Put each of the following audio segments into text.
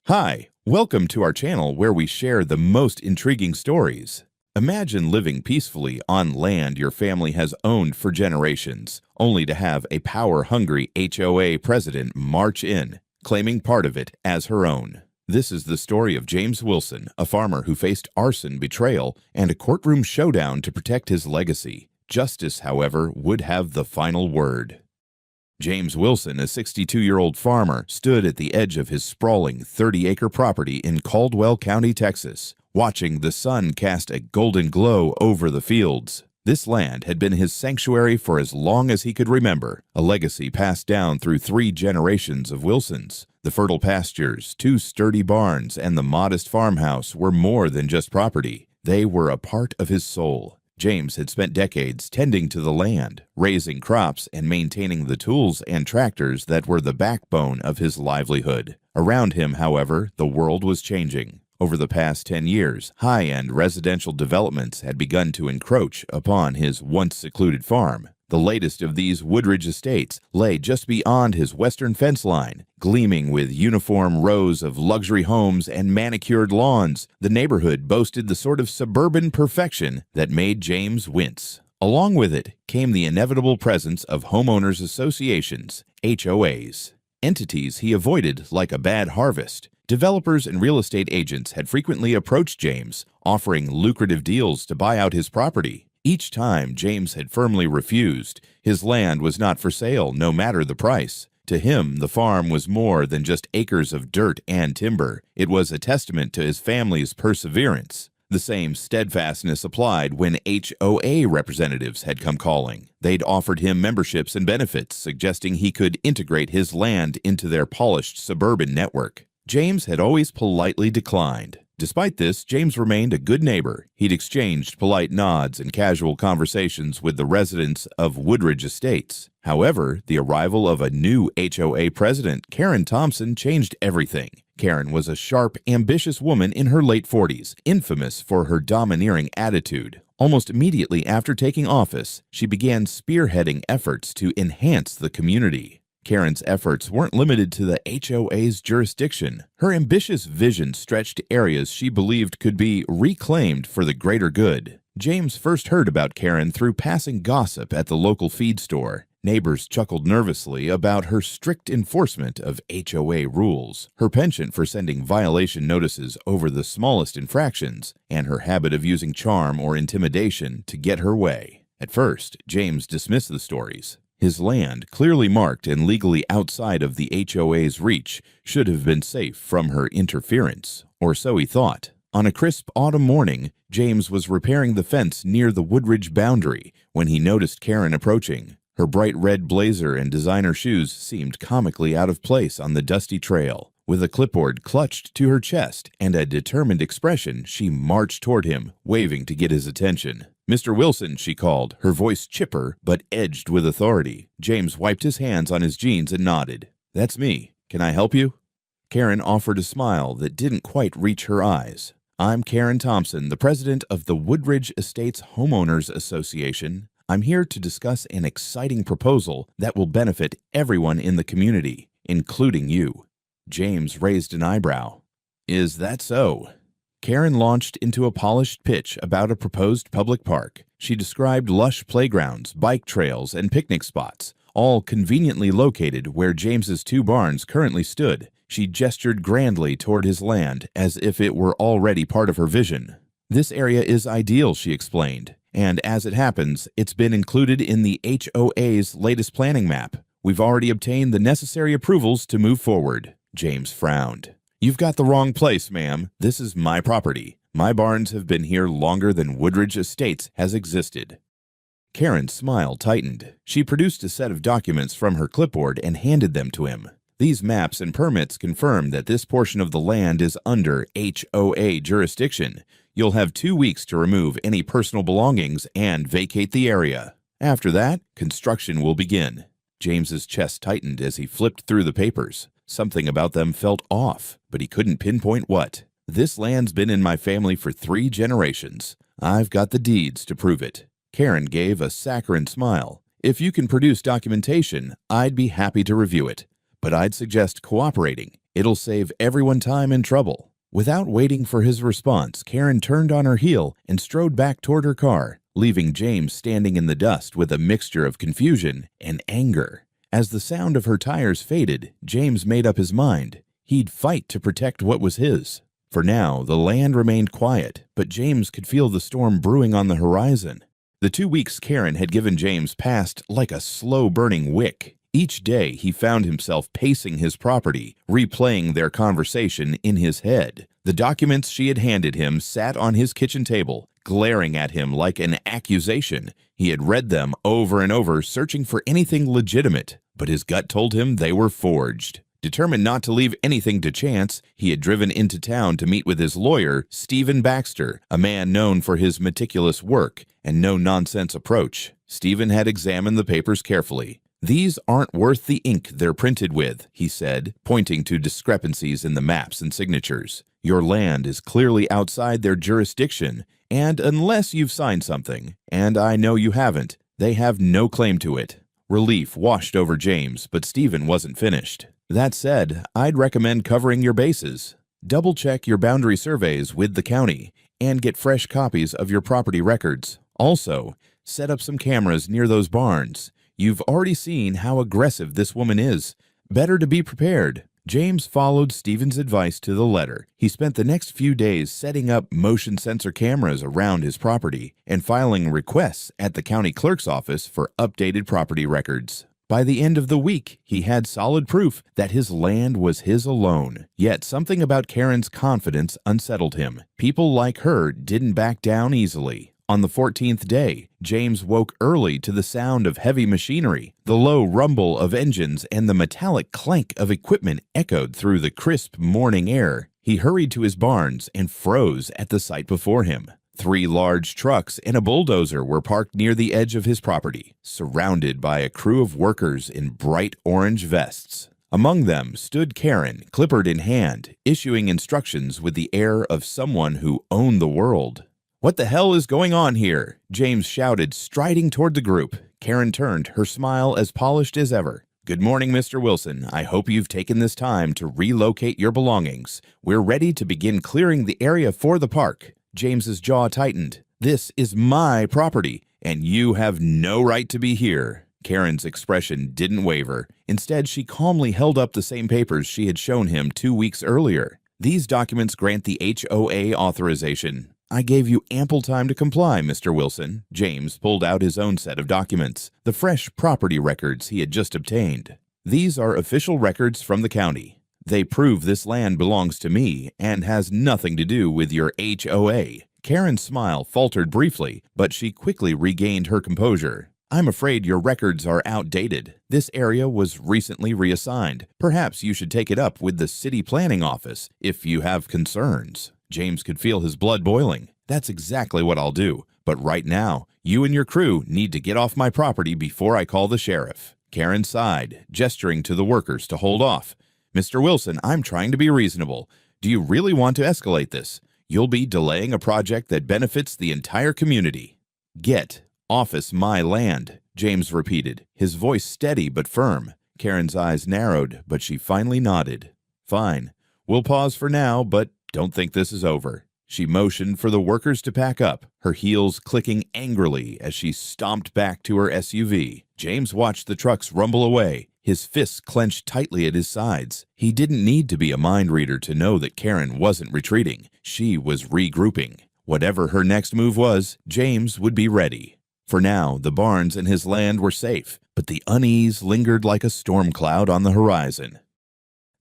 Hi, welcome to our channel where we share the most intriguing stories. Imagine living peacefully on land your family has owned for generations, only to have a power-hungry HOA president march in, claiming part of it as her own. This is the story of James Wilson, a farmer who faced arson, betrayal, and a courtroom showdown to protect his legacy. Justice, however, would have the final word. James Wilson, a 62-year-old farmer, stood at the edge of his sprawling 30-acre property in Caldwell County, Texas, watching the sun cast a golden glow over the fields. This land had been his sanctuary for as long as he could remember, a legacy passed down through 3 generations of Wilsons. The fertile pastures, 2 sturdy barns, and the modest farmhouse were more than just property. They were a part of his soul. James had spent decades tending to the land, raising crops, and maintaining the tools and tractors that were the backbone of his livelihood. Around him, however, the world was changing. Over the past 10 years, high-end residential developments had begun to encroach upon his once secluded farm. The latest of these Woodridge estates lay just beyond his western fence line, gleaming with uniform rows of luxury homes and manicured lawns. The neighborhood boasted the sort of suburban perfection that made James wince. Along with it came the inevitable presence of homeowners associations, HOAs, entities he avoided like a bad harvest. Developers and real estate agents had frequently approached James, offering lucrative deals to buy out his property. Each time, James had firmly refused. His land was not for sale, no matter the price. To him, the farm was more than just acres of dirt and timber. It was a testament to his family's perseverance. The same steadfastness applied when HOA representatives had come calling. They'd offered him memberships and benefits, suggesting he could integrate his land into their polished suburban network. James had always politely declined. Despite this, James remained a good neighbor. He'd exchanged polite nods and casual conversations with the residents of Woodridge Estates. However, the arrival of a new HOA president, Karen Thompson, changed everything. Karen was a sharp, ambitious woman in her late 40s, infamous for her domineering attitude. Almost immediately after taking office, she began spearheading efforts to enhance the community. Karen's efforts weren't limited to the HOA's jurisdiction. Her ambitious vision stretched to areas she believed could be reclaimed for the greater good. James first heard about Karen through passing gossip at the local feed store. Neighbors chuckled nervously about her strict enforcement of HOA rules, her penchant for sending violation notices over the smallest infractions, and her habit of using charm or intimidation to get her way. At first, James dismissed the stories. His land, clearly marked and legally outside of the HOA's reach, should have been safe from her interference, or so he thought. On a crisp autumn morning, James was repairing the fence near the Woodridge boundary when he noticed Karen approaching. Her bright red blazer and designer shoes seemed comically out of place on the dusty trail. With a clipboard clutched to her chest and a determined expression, she marched toward him, waving to get his attention. "Mr. Wilson," she called, her voice chipper but edged with authority. James wiped his hands on his jeans and nodded. "That's me. Can I help you?" Karen offered a smile that didn't quite reach her eyes. "I'm Karen Thompson, the president of the Woodridge Estates Homeowners Association. I'm here to discuss an exciting proposal that will benefit everyone in the community, including you." James raised an eyebrow. "Is that so?" Karen launched into a polished pitch about a proposed public park. She described lush playgrounds, bike trails, and picnic spots, all conveniently located where James's 2 barns currently stood. She gestured grandly toward his land, as if it were already part of her vision. "This area is ideal," she explained, "and as it happens, it's been included in the HOA's latest planning map. We've already obtained the necessary approvals to move forward." James frowned. "You've got the wrong place, ma'am. This is my property. My barns have been here longer than Woodridge Estates has existed." Karen's smile tightened. She produced a set of documents from her clipboard and handed them to him. "These maps and permits confirm that this portion of the land is under HOA jurisdiction. You'll have 2 weeks to remove any personal belongings and vacate the area. After that, construction will begin." James's chest tightened as he flipped through the papers. Something about them felt off, but he couldn't pinpoint what. "This land's been in my family for 3 generations. I've got the deeds to prove it." Karen gave a saccharine smile. "If you can produce documentation, I'd be happy to review it. but I'd suggest cooperating. It'll save everyone time and trouble." Without waiting for his response, Karen turned on her heel and strode back toward her car, leaving James standing in the dust with a mixture of confusion and anger. As the sound of her tires faded, James made up his mind. He'd fight to protect what was his. For now, the land remained quiet, but James could feel the storm brewing on the horizon. The 2 weeks Karen had given James passed like a slow-burning wick. Each day, he found himself pacing his property, replaying their conversation in his head. The documents she had handed him sat on his kitchen table, glaring at him like an accusation. He had read them over and over, searching for anything legitimate, but his gut told him they were forged. Determined not to leave anything to chance, he had driven into town to meet with his lawyer, Stephen Baxter, a man known for his meticulous work and no-nonsense approach. Stephen had examined the papers carefully. "These aren't worth the ink they're printed with," he said, pointing to discrepancies in the maps and signatures. "Your land is clearly outside their jurisdiction, and unless you've signed something, and I know you haven't, they have no claim to it." Relief washed over James, but Stephen wasn't finished. "That said, I'd recommend covering your bases. Double-check your boundary surveys with the county, and get fresh copies of your property records. Also, set up some cameras near those barns. You've already seen how aggressive this woman is. Better to be prepared." James followed Stephen's advice to the letter. He spent the next few days setting up motion sensor cameras around his property and filing requests at the county clerk's office for updated property records. By the end of the week, he had solid proof that his land was his alone. Yet something about Karen's confidence unsettled him. People like her didn't back down easily. On the 14th day, James woke early to the sound of heavy machinery. The low rumble of engines and the metallic clank of equipment echoed through the crisp morning air. He hurried to his barns and froze at the sight before him. 3 large trucks and a bulldozer were parked near the edge of his property, surrounded by a crew of workers in bright orange vests. Among them stood Karen, clipboard in hand, issuing instructions with the air of someone who owned the world. "What the hell is going on here?" James shouted, striding toward the group. Karen turned, her smile as polished as ever. "Good morning, Mr. Wilson. I hope you've taken this time to relocate your belongings. We're ready to begin clearing the area for the park." James's jaw tightened. "This is my property, and you have no right to be here." Karen's expression didn't waver. Instead, she calmly held up the same papers she had shown him 2 weeks earlier. "These documents grant the HOA authorization. I gave you ample time to comply, Mr. Wilson." James pulled out his own set of documents, the fresh property records he had just obtained. "These are official records from the county. They prove this land belongs to me and has nothing to do with your HOA." Karen's smile faltered briefly, but she quickly regained her composure. "I'm afraid your records are outdated. This area was recently reassigned. Perhaps you should take it up with the city planning office if you have concerns." James could feel his blood boiling. "That's exactly what I'll do. But right now, you and your crew need to get off my property before I call the sheriff." Karen sighed, gesturing to the workers to hold off. "Mr. Wilson, I'm trying to be reasonable. Do you really want to escalate this? You'll be delaying a project that benefits the entire community." "Get office my land," James repeated, his voice steady but firm. Karen's eyes narrowed, but she finally nodded. "Fine. We'll pause for now, but don't think this is over." She motioned for the workers to pack up, her heels clicking angrily as she stomped back to her SUV. James watched the trucks rumble away, his fists clenched tightly at his sides. He didn't need to be a mind reader to know that Karen wasn't retreating. She was regrouping. Whatever her next move was, James would be ready. For now, the barns and his land were safe, but the unease lingered like a storm cloud on the horizon.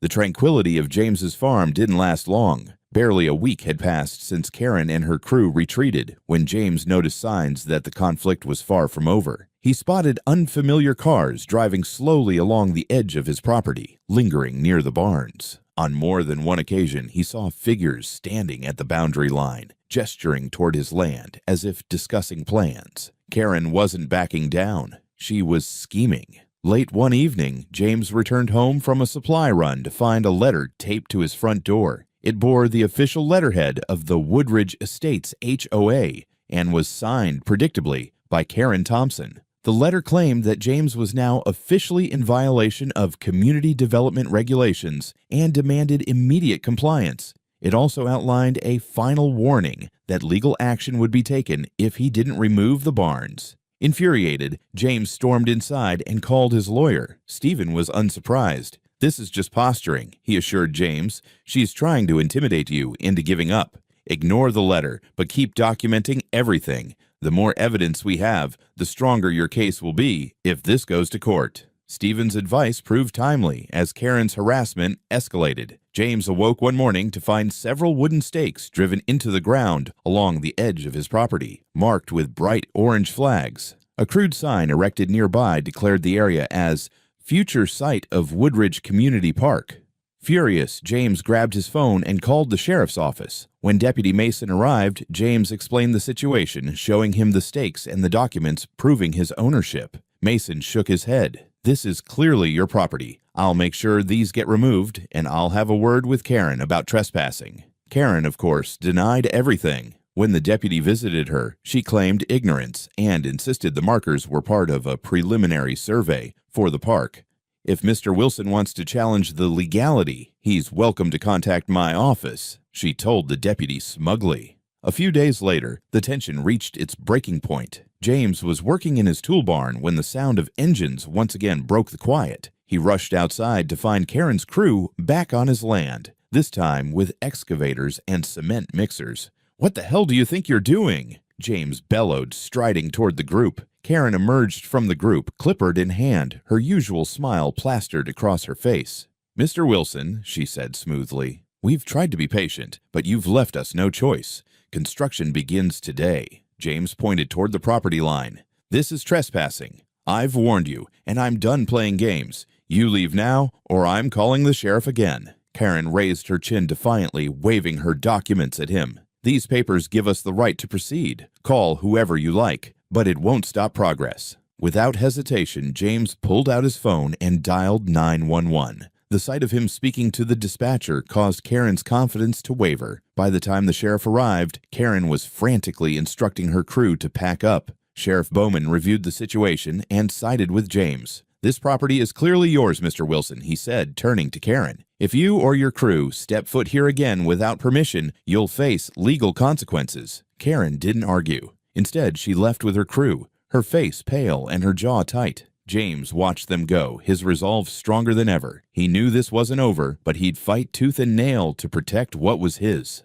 The tranquility of James's farm didn't last long. Barely a week had passed since Karen and her crew retreated when James noticed signs that the conflict was far from over. He spotted unfamiliar cars driving slowly along the edge of his property, lingering near the barns. On more than one occasion, he saw figures standing at the boundary line, gesturing toward his land as if discussing plans. Karen wasn't backing down. She was scheming. Late one evening, James returned home from a supply run to find a letter taped to his front door. It bore the official letterhead of the Woodridge Estates HOA and was signed, predictably, by Karen Thompson. The letter claimed that James was now officially in violation of community development regulations and demanded immediate compliance. It also outlined a final warning that legal action would be taken if he didn't remove the barns. Infuriated, James stormed inside and called his lawyer. Stephen was unsurprised. "This is just posturing," he assured James. "She's trying to intimidate you into giving up. Ignore the letter, but keep documenting everything. The more evidence we have, the stronger your case will be if this goes to court." Stephen's advice proved timely as Karen's harassment escalated. James awoke one morning to find several wooden stakes driven into the ground along the edge of his property, marked with bright orange flags. A crude sign erected nearby declared the area as future site of Woodridge Community Park. Furious, James grabbed his phone and called the sheriff's office. When Deputy Mason arrived, James explained the situation, showing him the stakes and the documents proving his ownership. Mason shook his head. "This is clearly your property. I'll make sure these get removed, and I'll have a word with Karen about trespassing." Karen, of course, denied everything. When the deputy visited her, she claimed ignorance and insisted the markers were part of a preliminary survey for the park. "If Mr. Wilson wants to challenge the legality, he's welcome to contact my office," she told the deputy smugly. A few days later, the tension reached its breaking point. James was working in his tool barn when the sound of engines once again broke the quiet. He rushed outside to find Karen's crew back on his land, this time with excavators and cement mixers. "What the hell do you think you're doing?" James bellowed, striding toward the group. Karen emerged from the group, clipboard in hand, her usual smile plastered across her face. "Mr. Wilson," she said smoothly, "we've tried to be patient, but you've left us no choice. Construction begins today." James pointed toward the property line. "This is trespassing. I've warned you, and I'm done playing games. You leave now, or I'm calling the sheriff again." Karen raised her chin defiantly, waving her documents at him. "These papers give us the right to proceed. Call whoever you like, but it won't stop progress." Without hesitation, James pulled out his phone and dialed 911. The sight of him speaking to the dispatcher caused Karen's confidence to waver. By the time the sheriff arrived, Karen was frantically instructing her crew to pack up. Sheriff Bowman reviewed the situation and sided with James. "This property is clearly yours, Mr. Wilson," he said, turning to Karen. "If you or your crew step foot here again without permission, you'll face legal consequences." Karen didn't argue. Instead, she left with her crew, her face pale and her jaw tight. James watched them go, his resolve stronger than ever. He knew this wasn't over, but he'd fight tooth and nail to protect what was his.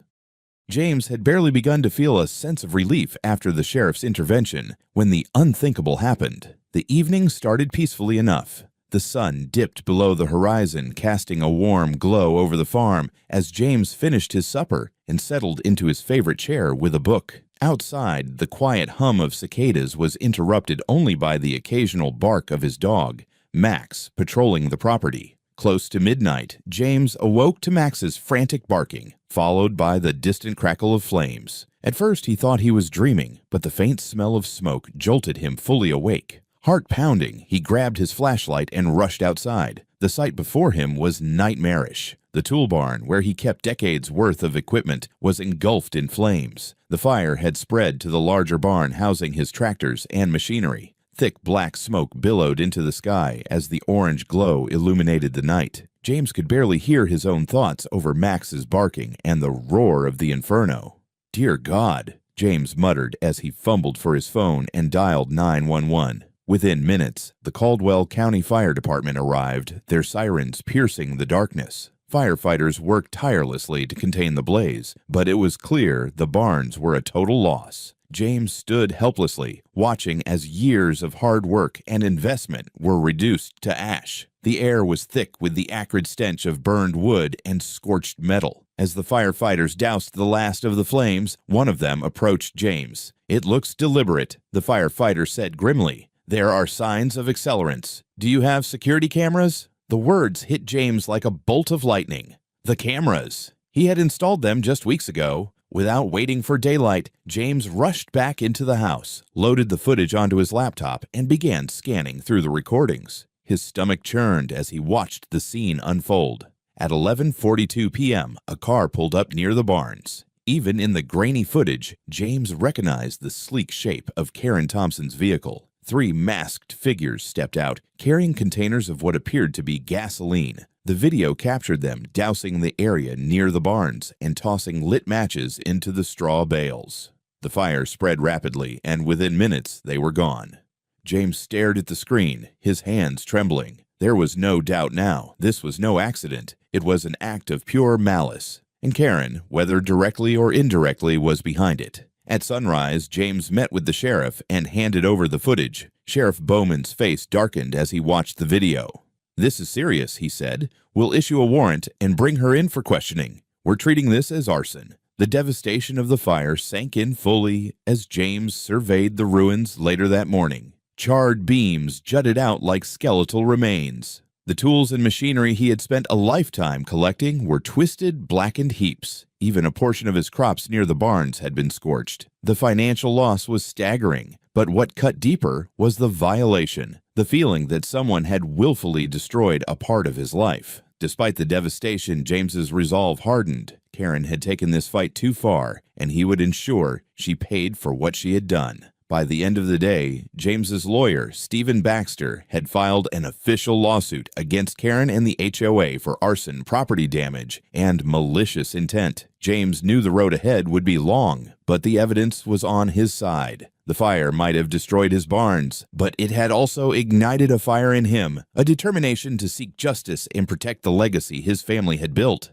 James had barely begun to feel a sense of relief after the sheriff's intervention when the unthinkable happened. The evening started peacefully enough. The sun dipped below the horizon, casting a warm glow over the farm as James finished his supper and settled into his favorite chair with a book. Outside, the quiet hum of cicadas was interrupted only by the occasional bark of his dog, Max, patrolling the property. Close to midnight, James awoke to Max's frantic barking, followed by the distant crackle of flames. At first, he thought he was dreaming, but the faint smell of smoke jolted him fully awake. Heart pounding, he grabbed his flashlight and rushed outside. The sight before him was nightmarish. The tool barn, where he kept decades' worth of equipment, was engulfed in flames. The fire had spread to the larger barn housing his tractors and machinery. Thick black smoke billowed into the sky as the orange glow illuminated the night. James could barely hear his own thoughts over Max's barking and the roar of the inferno. "Dear God," James muttered as he fumbled for his phone and dialed 911. Within minutes, the Caldwell County Fire Department arrived, their sirens piercing the darkness. Firefighters worked tirelessly to contain the blaze, but it was clear the barns were a total loss. James stood helplessly, watching as years of hard work and investment were reduced to ash. The air was thick with the acrid stench of burned wood and scorched metal. As the firefighters doused the last of the flames, one of them approached James. "It looks deliberate," the firefighter said grimly. "There are signs of accelerants. Do you have security cameras?" The words hit James like a bolt of lightning. The cameras! He had installed them just weeks ago. Without waiting for daylight, James rushed back into the house, loaded the footage onto his laptop, and began scanning through the recordings. His stomach churned as he watched the scene unfold. At 11:42 p.m., a car pulled up near the barns. Even in the grainy footage, James recognized the sleek shape of Karen Thompson's vehicle. 3 masked figures stepped out, carrying containers of what appeared to be gasoline. The video captured them dousing the area near the barns and tossing lit matches into the straw bales. The fire spread rapidly, and within minutes they were gone. James stared at the screen, his hands trembling. There was no doubt now. This was no accident. It was an act of pure malice. And Karen, whether directly or indirectly, was behind it. At sunrise, James met with the sheriff and handed over the footage. Sheriff Bowman's face darkened as he watched the video. "This is serious," he said. "We'll issue a warrant and bring her in for questioning. We're treating this as arson." The devastation of the fire sank in fully as James surveyed the ruins later that morning. Charred beams jutted out like skeletal remains. The tools and machinery he had spent a lifetime collecting were twisted, blackened heaps. Even a portion of his crops near the barns had been scorched. The financial loss was staggering, but what cut deeper was the violation, the feeling that someone had willfully destroyed a part of his life. Despite the devastation, James's resolve hardened. Karen had taken this fight too far, and he would ensure she paid for what she had done. By the end of the day, James's lawyer, Stephen Baxter, had filed an official lawsuit against Karen and the HOA for arson, property damage, and malicious intent. James knew the road ahead would be long, but the evidence was on his side. The fire might have destroyed his barns, but it had also ignited a fire in him, a determination to seek justice and protect the legacy his family had built.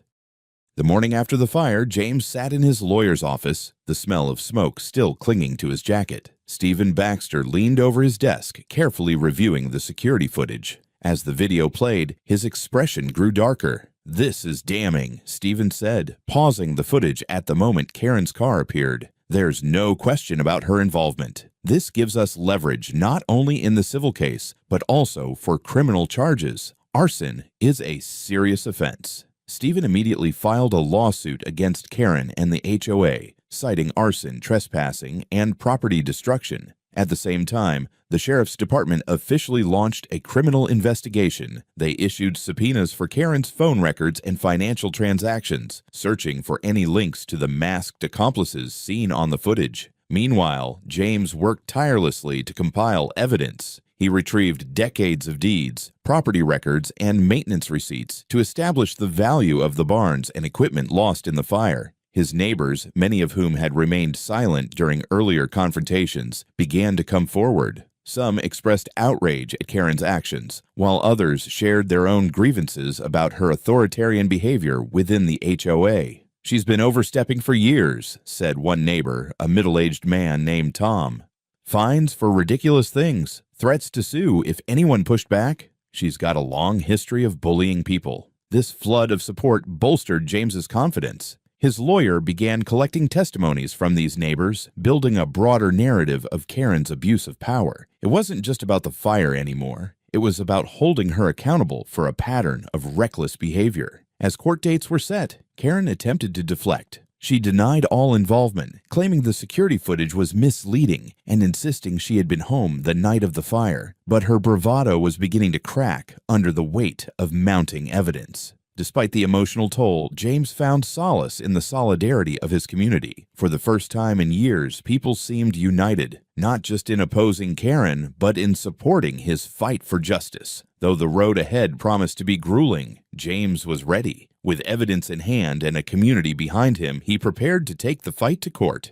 The morning after the fire, James sat in his lawyer's office, the smell of smoke still clinging to his jacket. Stephen Baxter leaned over his desk, carefully reviewing the security footage. As the video played, his expression grew darker. "This is damning," Stephen said, pausing the footage at the moment Karen's car appeared. "There's no question about her involvement. This gives us leverage not only in the civil case, but also for criminal charges. Arson is a serious offense." Stephen immediately filed a lawsuit against Karen and the HOA, citing arson, trespassing, and property destruction. At the same time, the sheriff's department officially launched a criminal investigation. They issued subpoenas for Karen's phone records and financial transactions, searching for any links to the masked accomplices seen on the footage. Meanwhile, James worked tirelessly to compile evidence. He retrieved decades of deeds, property records, and maintenance receipts to establish the value of the barns and equipment lost in the fire. His neighbors, many of whom had remained silent during earlier confrontations, began to come forward. Some expressed outrage at Karen's actions, while others shared their own grievances about her authoritarian behavior within the HOA. "She's been overstepping for years," said one neighbor, a middle-aged man named Tom. "Fines for ridiculous things, threats to sue if anyone pushed back. She's got a long history of bullying people." This flood of support bolstered James's confidence. His lawyer began collecting testimonies from these neighbors, building a broader narrative of Karen's abuse of power. It wasn't just about the fire anymore. It was about holding her accountable for a pattern of reckless behavior. As court dates were set, Karen attempted to deflect. She denied all involvement, claiming the security footage was misleading and insisting she had been home the night of the fire. But her bravado was beginning to crack under the weight of mounting evidence. Despite the emotional toll, James found solace in the solidarity of his community. For the first time in years, people seemed united, not just in opposing Karen, but in supporting his fight for justice. Though the road ahead promised to be grueling, James was ready. With evidence in hand and a community behind him, he prepared to take the fight to court.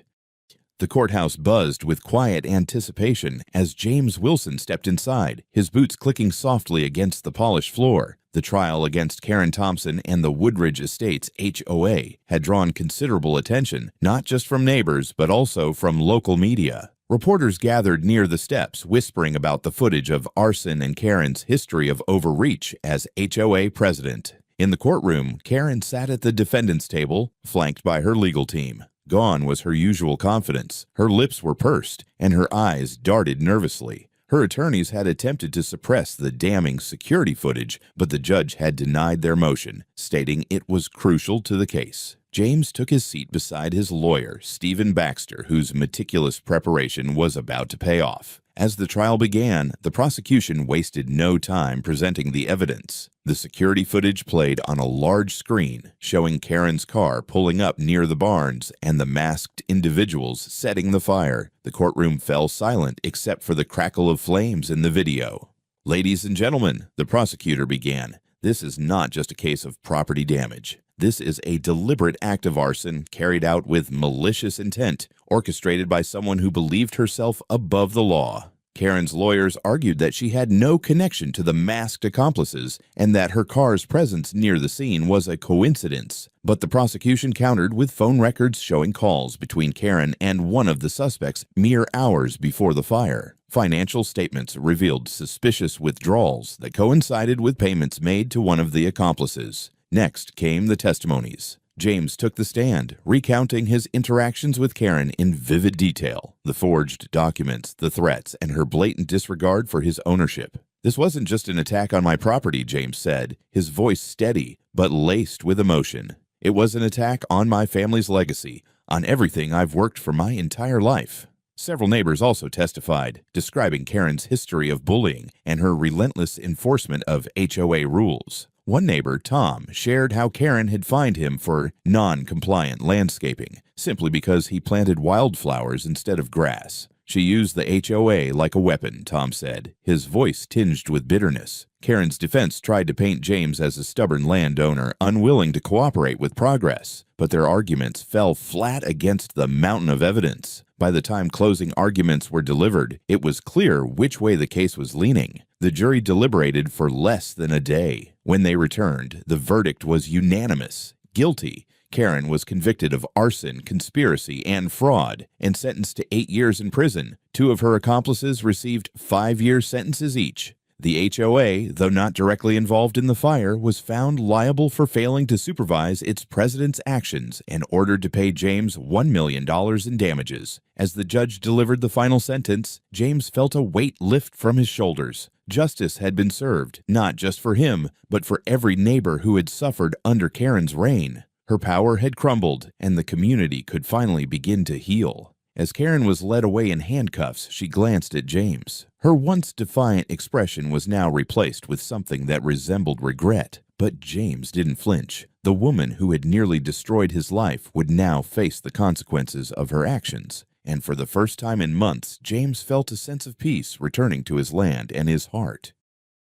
The courthouse buzzed with quiet anticipation as James Wilson stepped inside, his boots clicking softly against the polished floor. The trial against Karen Thompson and the Woodridge Estates HOA had drawn considerable attention, not just from neighbors, but also from local media. Reporters gathered near the steps, whispering about the footage of arson and Karen's history of overreach as HOA president. In the courtroom, Karen sat at the defendant's table, flanked by her legal team. Gone was her usual confidence. Her lips were pursed, and her eyes darted nervously. Her attorneys had attempted to suppress the damning security footage, but the judge had denied their motion, stating it was crucial to the case. James took his seat beside his lawyer, Stephen Baxter, whose meticulous preparation was about to pay off. As the trial began, the prosecution wasted no time presenting the evidence. The security footage played on a large screen, showing Karen's car pulling up near the barns and the masked individuals setting the fire. The courtroom fell silent except for the crackle of flames in the video. "Ladies and gentlemen," the prosecutor began, "this is not just a case of property damage. This is a deliberate act of arson carried out with malicious intent, orchestrated by someone who believed herself above the law." Karen's lawyers argued that she had no connection to the masked accomplices and that her car's presence near the scene was a coincidence. But the prosecution countered with phone records showing calls between Karen and one of the suspects mere hours before the fire. Financial statements revealed suspicious withdrawals that coincided with payments made to one of the accomplices. Next came the testimonies. James took the stand, recounting his interactions with Karen in vivid detail, the forged documents, the threats, and her blatant disregard for his ownership. "This wasn't just an attack on my property," James said, his voice steady but laced with emotion. "It was an attack on my family's legacy, on everything I've worked for my entire life." Several neighbors also testified, describing Karen's history of bullying and her relentless enforcement of HOA rules. One neighbor, Tom, shared how Karen had fined him for non-compliant landscaping, simply because he planted wildflowers instead of grass. "She used the HOA like a weapon," Tom said, his voice tinged with bitterness. Karen's defense tried to paint James as a stubborn landowner, unwilling to cooperate with progress, but their arguments fell flat against the mountain of evidence. By the time closing arguments were delivered, it was clear which way the case was leaning. The jury deliberated for less than a day. When they returned, the verdict was unanimous: guilty. Karen was convicted of arson, conspiracy, and fraud, and sentenced to 8 years in prison. Two of her accomplices received 5-year sentences each. The HOA, though not directly involved in the fire, was found liable for failing to supervise its president's actions and ordered to pay James $1 million in damages. As the judge delivered the final sentence, James felt a weight lift from his shoulders. Justice had been served, not just for him, but for every neighbor who had suffered under Karen's reign. Her power had crumbled, and the community could finally begin to heal. As Karen was led away in handcuffs, she glanced at James. Her once defiant expression was now replaced with something that resembled regret. But James didn't flinch. The woman who had nearly destroyed his life would now face the consequences of her actions. And for the first time in months, James felt a sense of peace returning to his land and his heart.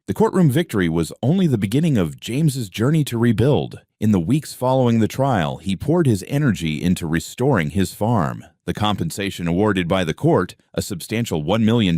The courtroom victory was only the beginning of James's journey to rebuild. In the weeks following the trial, he poured his energy into restoring his farm. The compensation awarded by the court, a substantial $1 million,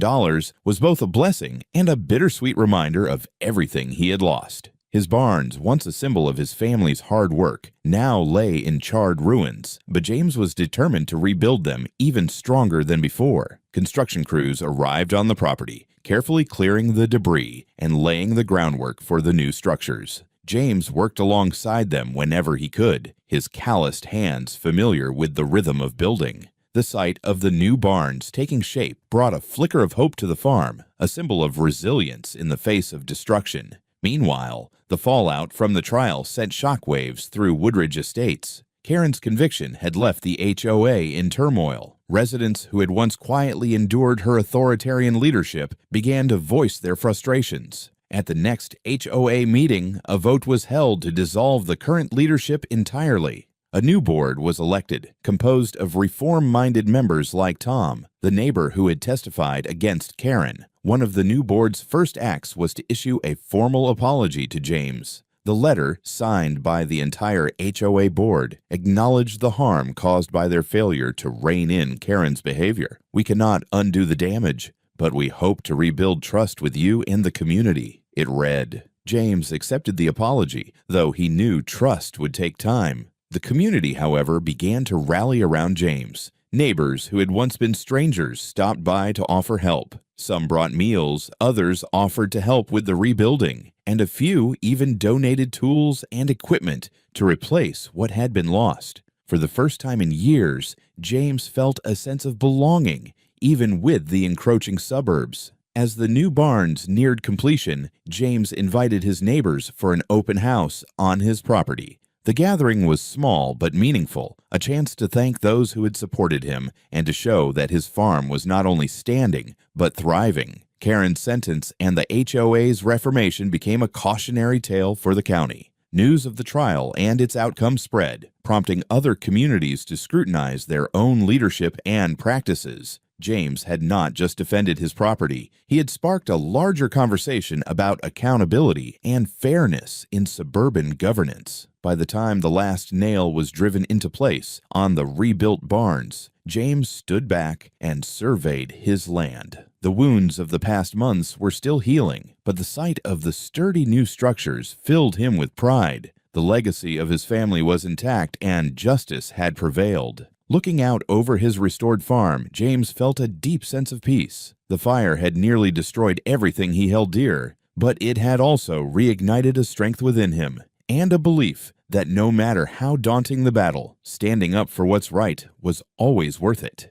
was both a blessing and a bittersweet reminder of everything he had lost. His barns, once a symbol of his family's hard work, now lay in charred ruins, but James was determined to rebuild them even stronger than before. Construction crews arrived on the property, carefully clearing the debris and laying the groundwork for the new structures. James worked alongside them whenever he could, his calloused hands familiar with the rhythm of building. The sight of the new barns taking shape brought a flicker of hope to the farm, a symbol of resilience in the face of destruction. Meanwhile, the fallout from the trial sent shockwaves through Woodridge Estates. Karen's conviction had left the HOA in turmoil. Residents who had once quietly endured her authoritarian leadership began to voice their frustrations. At the next HOA meeting, a vote was held to dissolve the current leadership entirely. A new board was elected, composed of reform-minded members like Tom, the neighbor who had testified against Karen. One of the new board's first acts was to issue a formal apology to James. The letter, signed by the entire HOA board, acknowledged the harm caused by their failure to rein in Karen's behavior. "We cannot undo the damage, but we hope to rebuild trust with you and the community," it read. James accepted the apology, though he knew trust would take time. The community, however, began to rally around James. Neighbors who had once been strangers stopped by to offer help. Some brought meals, others offered to help with the rebuilding, and a few even donated tools and equipment to replace what had been lost. For the first time in years, James felt a sense of belonging, even with the encroaching suburbs. As the new barns neared completion, James invited his neighbors for an open house on his property. The gathering was small but meaningful, a chance to thank those who had supported him and to show that his farm was not only standing, but thriving. Karen's sentence and the HOA's reformation became a cautionary tale for the county. News of the trial and its outcome spread, prompting other communities to scrutinize their own leadership and practices. James had not just defended his property, he had sparked a larger conversation about accountability and fairness in suburban governance. By the time the last nail was driven into place on the rebuilt barns, James stood back and surveyed his land. The wounds of the past months were still healing, but the sight of the sturdy new structures filled him with pride. The legacy of his family was intact and justice had prevailed. Looking out over his restored farm, James felt a deep sense of peace. The fire had nearly destroyed everything he held dear, but it had also reignited a strength within him and a belief that no matter how daunting the battle, standing up for what's right was always worth it.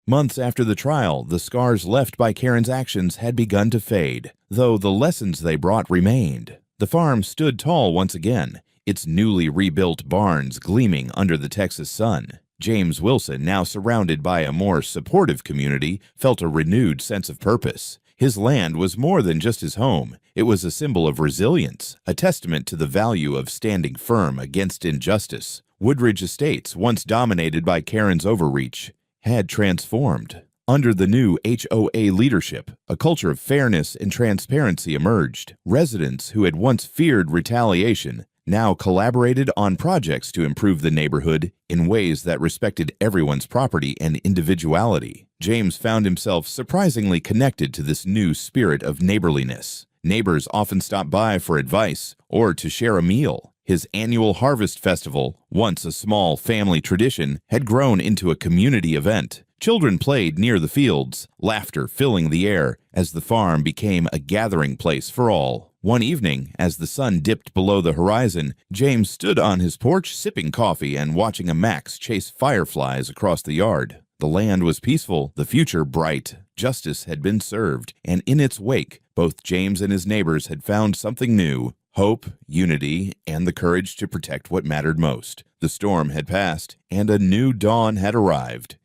Months after the trial, the scars left by Karen's actions had begun to fade, though the lessons they brought remained. The farm stood tall once again, its newly rebuilt barns gleaming under the Texas sun. James Wilson, now surrounded by a more supportive community, felt a renewed sense of purpose. His land was more than just his home. It was a symbol of resilience, a testament to the value of standing firm against injustice. Woodridge Estates, once dominated by Karen's overreach, had transformed. Under the new HOA leadership, a culture of fairness and transparency emerged. Residents who had once feared retaliation now collaborated on projects to improve the neighborhood in ways that respected everyone's property and individuality. James found himself surprisingly connected to this new spirit of neighborliness. Neighbors often stopped by for advice or to share a meal. His annual harvest festival, once a small family tradition, had grown into a community event. Children played near the fields, laughter filling the air as the farm became a gathering place for all. One evening, as the sun dipped below the horizon, James stood on his porch sipping coffee and watching a Max chase fireflies across the yard. The land was peaceful, the future bright. Justice had been served, and in its wake, both James and his neighbors had found something new: hope, unity, and the courage to protect what mattered most. The storm had passed, and a new dawn had arrived.